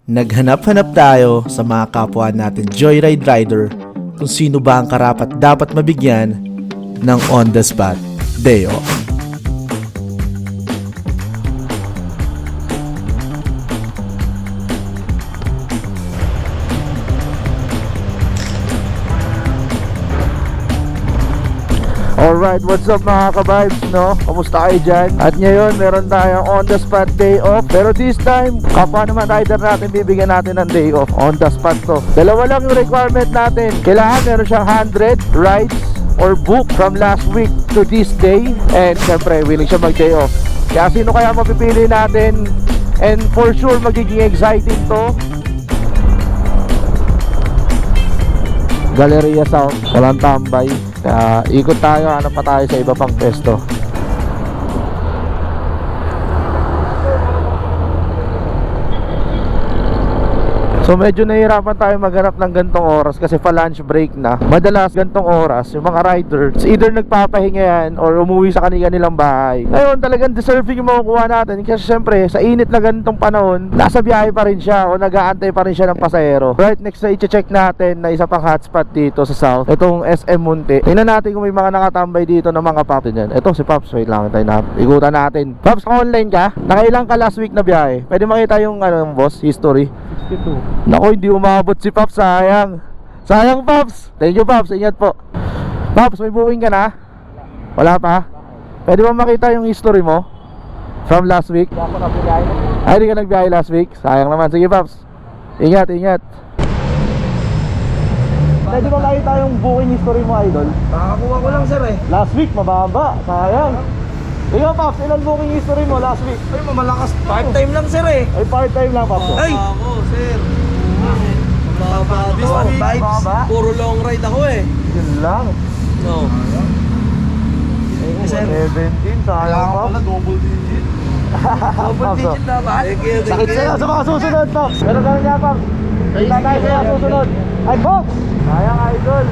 Naghanap-hanap tayo sa mga kapwa natin joyride rider kung sino ba ang karapat dapat mabigyan ng on-the-spot day off. Alright, what's up mga ka-vibes, no? Kamusta kayo dyan? At ngayon, meron tayong on-the-spot day off. Pero this time, kapwa naman rider natin, bibigyan natin ng day off. On-the-spot to. Dalawa lang yung requirement natin. Kailangan meron siyang 100 rides or book from last week to this day. And syempre, willing siya mag-day off. Kaya sino kaya mapipili natin? And for sure, magiging exciting to. Galleria South, walang tambay. Kaya ikot tayo, hanap pa tayo sa iba pang pesto. So medyo nahihirapan tayo maghanap ng gantong oras kasi pa lunch break na. Madalas gantong oras yung mga riders either nagpapahinga yan or umuwi sa kanilang bahay. Ngayon talagang deserving yung makukuha natin kasi syempre sa init na gantong panahon, nasa biyahe pa rin siya o nag-aantay pa rin siya ng pasahero. Right next na i-check natin na isa pang hotspot dito sa South, itong SM Munti. Tingnan natin kung may mga nakatambay dito ng mga papi dyan. Ito si Pops, wait lang tayo na igutan natin. Pops, online ka? Nakailang ka last week na biyahe? Pwede makita yung boss, history. Nako, hindi umabot si Pops, sayang. Sayang Pops. Thank you Pops, ingat po. Pops, may booking ka na? Wala pa? Pwede ba makita yung history mo from last week? Ay, hindi ka nagbiyahe last week? Sayang naman, sige Pops. Ingat, ingat. Pwede ba makita yung booking history mo, idol? Nakakuha ko lang sir eh. Last week, mababa, sayang. Ikaw Pops, ilan booking history mo last week? Ay, mamalakas to. Part-time lang sir eh. Ay, part-time lang Pops. Ay! Ako, sir. Mababa. Vibes. Mababa. Puro long ride ako eh. Yun lang. No. Sir. 17, sayang Pops. double digit. Double digit na ba? Sakit sa'yo sa mga susunod, Pops. Pero gano'n niya, Pops. Kita tayo sa mga susunod. Ay, Pops! Sayang, idol.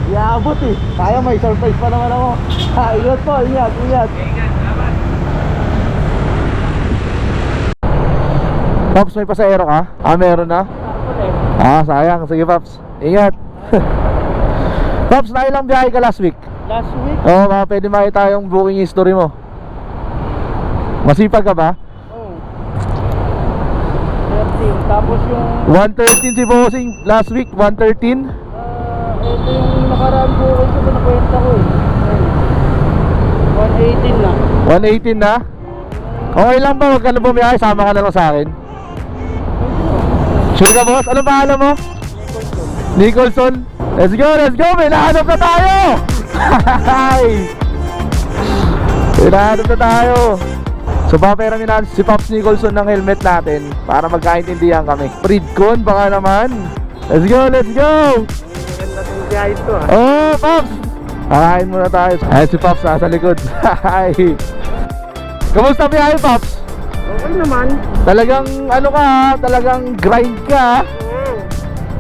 Iabot eh. Sayang, may surprise pa naman ako. Ingat po, ingat, ingat. Pops, may pasahero ka? Meron na? Sayang. Sige, Pops. Ingat. Pops, nakailang biyahe ka last week? Last week? Oo, pwede makita yung booking history mo. Masipag ka ba? Oh. 13. Tapos yung 113 si Bossing last week, 113. ito yung nakaraan booking ko, nakwenta ko eh. 118 na. 118 na? Okay lang ba? Huwag ka na bumiyahe, sama ka na lang sa akin. Sure ka boss? Ano pangalan mo? Nicholson. Let's go, let's go! May nahanap na tayo! May nahanap na tayo. So paperamin natin si Pops Nicholson ng helmet natin para magkaintindihan kami. Pridcon baka naman. Let's go, let's go! Maganda itong biyahe ito ah. Oh, Pops! Kakain muna tayo. Ayan si Pops nasa likod. Kamusta biyahe, Pops? Okay naman. Talagang ano ka, talagang grind ka. Oo.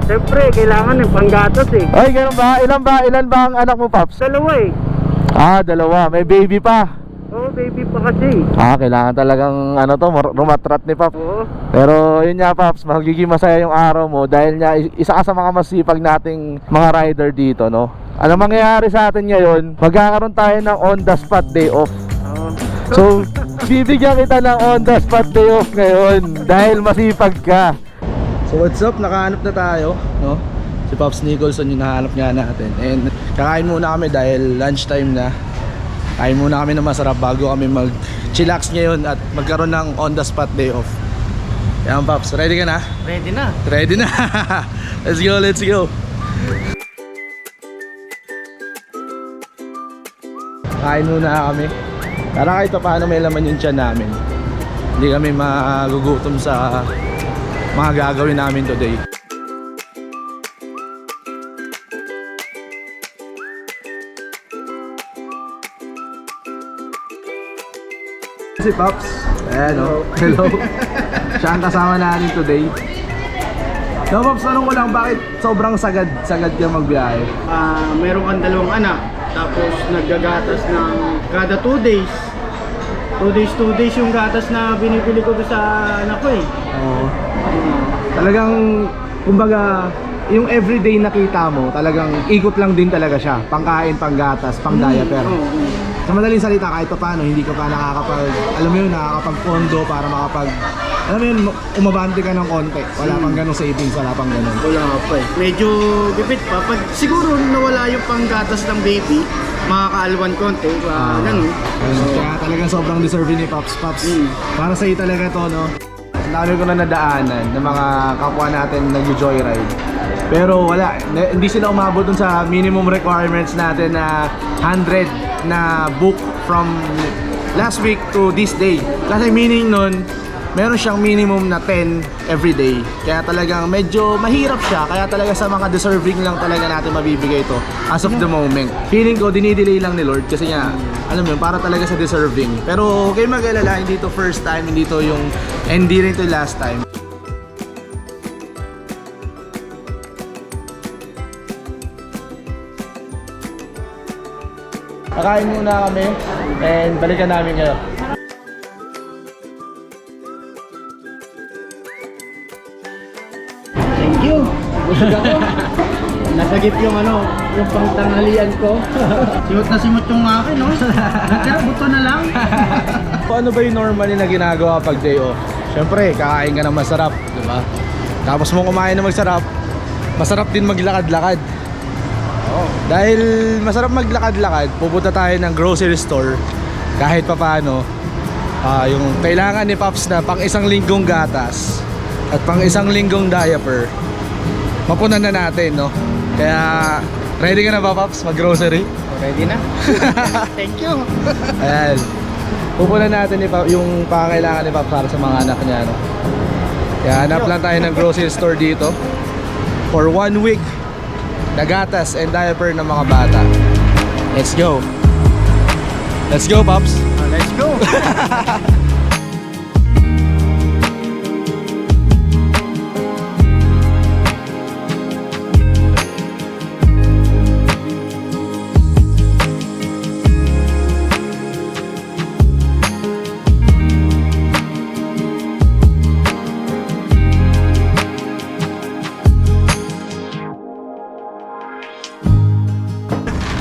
Siyempre, kailangan ng panggatos eh. Ay, ganun ba? Ilan ba ang anak mo, Pops? Dalawa eh. Dalawa. May baby pa. Oo, baby pa kasi. Kailangan talagang rumatrat ni Pops. Oo. Pero yun nga, Pops, magiging masaya yung araw mo dahil nga isa ka sa mga masipag nating mga rider dito, no? Ano mangyayari sa atin ngayon? Magkakaroon tayo ng on-the-spot day off. Oo. So, bibigyan kita ng on-the-spot day off ngayon dahil masipag ka. So what's up? Nakahanap na tayo, no? Si Pops Nicholson yung nahanap nga natin. And kakain muna kami dahil lunchtime na. Kain muna kami ng masarap bago kami mag-chillax ngayon at magkaroon ng on-the-spot day off. Yan Pops, ready ka na? Ready na. Ready na! Let's go, let's go! Kain muna kami para kahit pa paano may laman yung tiyan namin. Hindi kami magugutom sa mga gagawin namin today. Si Pops, ayan o, hello. Siya ang kasama natin today. No Pops, tanong ko lang, bakit sobrang sagad ka magbiyahe? Meron kang dalawang anak. Tapos naggagatas ng kada 2 days. 2 days yung gatas na binibili ko sa anak ko eh. Oo. Talagang, kumbaga, yung everyday nakita mo, talagang ikot lang din talaga siya. Pangkain, panggatas, pang diaper. Sa madaling salita, kahit pa paano, hindi ka pa nakakapag, alam mo yun, nakakapag-pondo para makapag, alam mo yun, umabante ka ng konti. Wala pang ganong savings, wala pang ganon. Wala pa eh. Medyo bipit pa. Pag siguro nawala yung panggatas ng baby, makakaalwan konti. Ganun. Kaya talagang sobrang deserving ni Pops. Pops, para sa'yo talaga to, no? Ang dami ko na nadaanan ng mga kapwa natin nag-joyride. Pero wala, hindi sila umabot dun sa minimum requirements natin na 100 na book from last week to this day. Kasi meaning nun, meron siyang minimum na 10 every day. Kaya talagang medyo mahirap siya. Kaya talaga sa mga deserving lang talaga natin mabibigay ito as of the moment. Feeling ko dinidelay lang ni Lord kasi nga, alam mo yun, para talaga sa deserving. Pero okay mag-alala, hindi to first time, hindi to yung, hindi rin to last time. Kakain muna kami and balikan namin kayo. Thank you. Busog ako. Nasagip yung yung pangtanghalian ko. Simot na simot yung akin, no? Natira, buto na lang. Ano ba yung normally na ginagawa pag day off? Siyempre, kakain ka ng masarap, di ba? Tapos mo kumain ng masarap, masarap din maglakad-lakad. Dahil masarap maglakad-lakad, pupunta tayo ng grocery store kahit papaano. Yung kailangan ni Pops na pang isang linggong gatas at pang isang linggong diaper, mapunan na natin, no? Kaya, ready ka na ba, Pops, mag-grocery? Ready na. Thank you. Ayan. Pupunan natin yung pangangailangan ni Pops para sa mga anak niya, no? Kaya hanap lang tayo ng grocery store dito for 1 week na gatas and diaper ng mga bata. Let's go. Let's go, Pops. Let's go.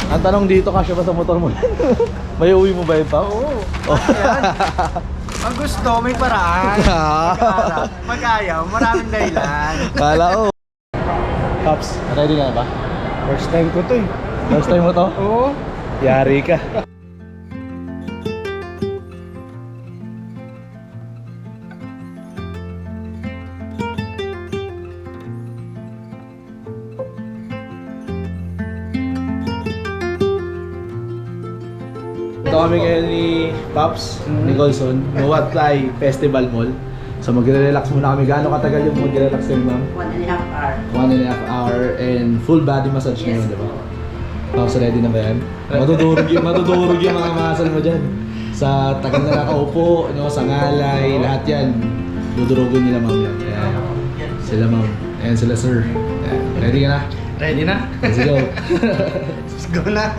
Ang tanong dito, kasya ba sa motor mo? May uwi mo ba yun, Pops? Oo. Ang gusto, may paraan. Mag-ayaw, maraming dahilan. Kala ko. Pops, ready ka na ba? First time ko to eh. First time mo to? Oo. Yari ka. Ito kami ngayon ni Pops Nicholson, Nuwat Thai Festival Mall. So magre-relax muna kami. Gaano katagal yung magre-relax kayo, ma'am? 1.5 hour. 1.5 hour and full body massage ngayon, di ba? Tapos ready na ba yan? Matudurog yung mga muscle mo dyan. Sa tagal na nakaupo, sa ngalay, lahat yan. Dudurogin nila, ma'am, yan. Ayan. Sila, ma'am. Ayan sila, sir. Ayan. Ready ka na? Ready na? Let's go. Let's go na.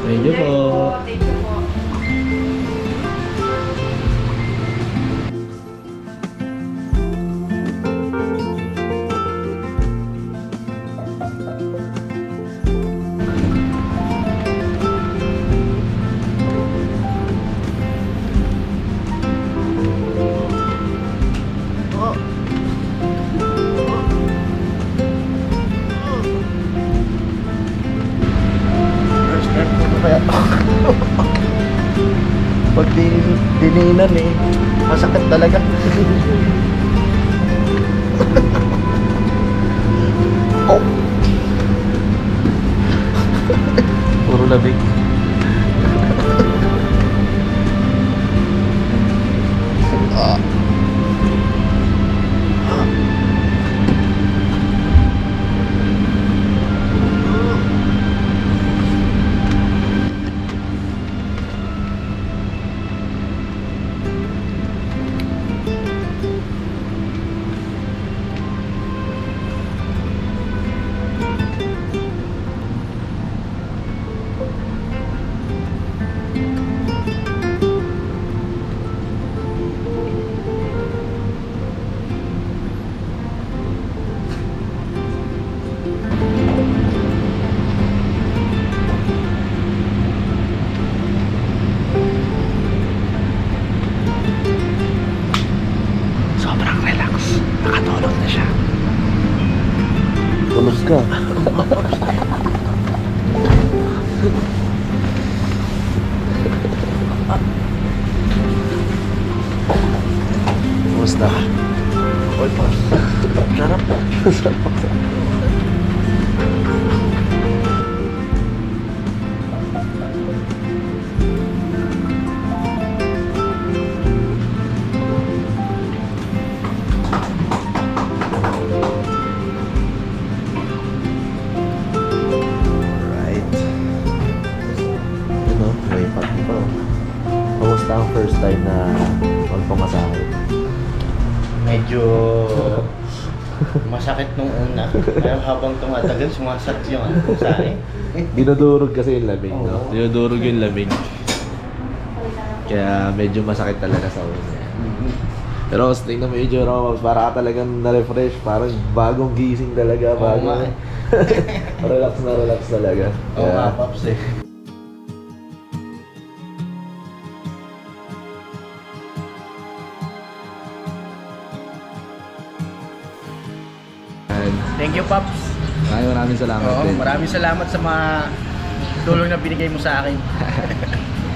Thank you po. Thank you po. Pag dininan eh, masakit talaga. Oh. Puro labig. Nakatulog na siya. Tulos ka. Kumusta? Oy, pa. Sarap. Sarap. Alright. Ano, may pag ito. Kamusta ang first time na magpamasahe? Medyo masakit nung una. Kaya habang tumatagal, sumasat yung ano sa akin. Dinudurog kasi yung lamig, no? Oo. Dinudurog yung lamig. Kaya medyo masakit talaga sa una. Pero tingnan mo yung itsura mo, para ka talagang na-refresh, parang bagong gising talaga, Oo bagong... nga eh. relax talaga. Oo nga, Paps eh. And Thank you, Paps. maraming salamat Oo, din. maraming salamat sa mga tulong na binigay mo sa akin.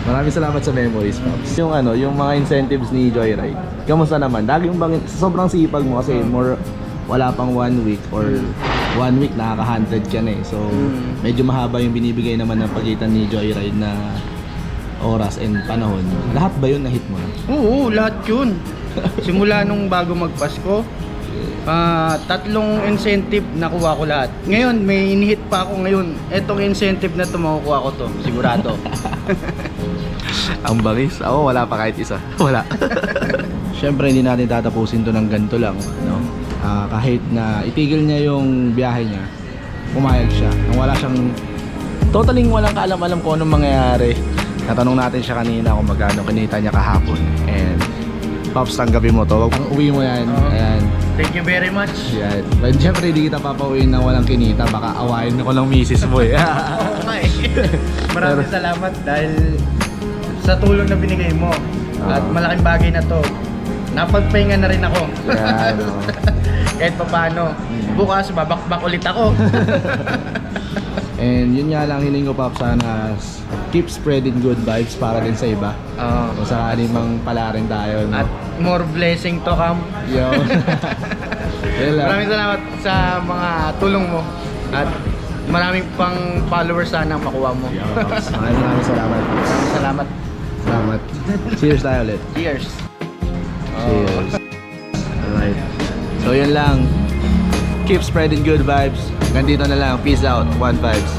Maraming salamat sa memories, Pops. Yung ano, yung mga incentives ni Joyride. Kamusta naman? Lagi yung sobrang sipag mo kasi wala pang 1 week or 1 week nakaka-100 ka na eh. So, medyo mahaba yung binibigay naman ng pagitan ni Joyride na oras and panahon. Lahat ba yun na-hit mo na? Oo, lahat yun. Simula nung bago magpasko, 3 incentive nakuha ko lahat. Ngayon, may inihit pa ako ngayon. Etong incentive na ito, makukuha ko to. Sigurado. Ang bangis? Ako, wala pa kahit isa. Wala. Siyempre, hindi natin tatapusin to ng ganito lang. No? Kahit na itigil niya yung biyahe niya, pumayag siya. Nang wala siyang, totaling walang kaalam-alam kung anong mangyayari. Natanong natin siya kanina kung magkano kinita niya kahapon. And, Pops, tanggapin mo to. Ang uwi mo yan. Oo. Ayan. Thank you very much. Yan. But siyempre, hindi kita papauwiin na walang kinita. Baka awayin ako ng misis mo eh. Oo nga eh. Maraming salamat dahil sa tulong na binigay mo. At malaking bagay na to. Napagpahinga na rin ako. Yan, oo. Kahit pa paano. Bukas, babakbak ulit ako. And yun nga lang hiling ko, Pop, sana keep spreading good vibes para din sa iba. Oo. Kung sakali mang pala rin tayo, no? At more blessing to come. Yo. Yun lang. Maraming salamat sa mga tulong mo. At maraming pang followers sana ang makuha mo. Yo, Pops. Maraming salamat. Maraming salamat. Salamat. Cheers tayo ulit. Cheers. Cheers. Alright. So yun lang. Keep spreading good vibes. Ganito na lang. Peace out. 1 vibes.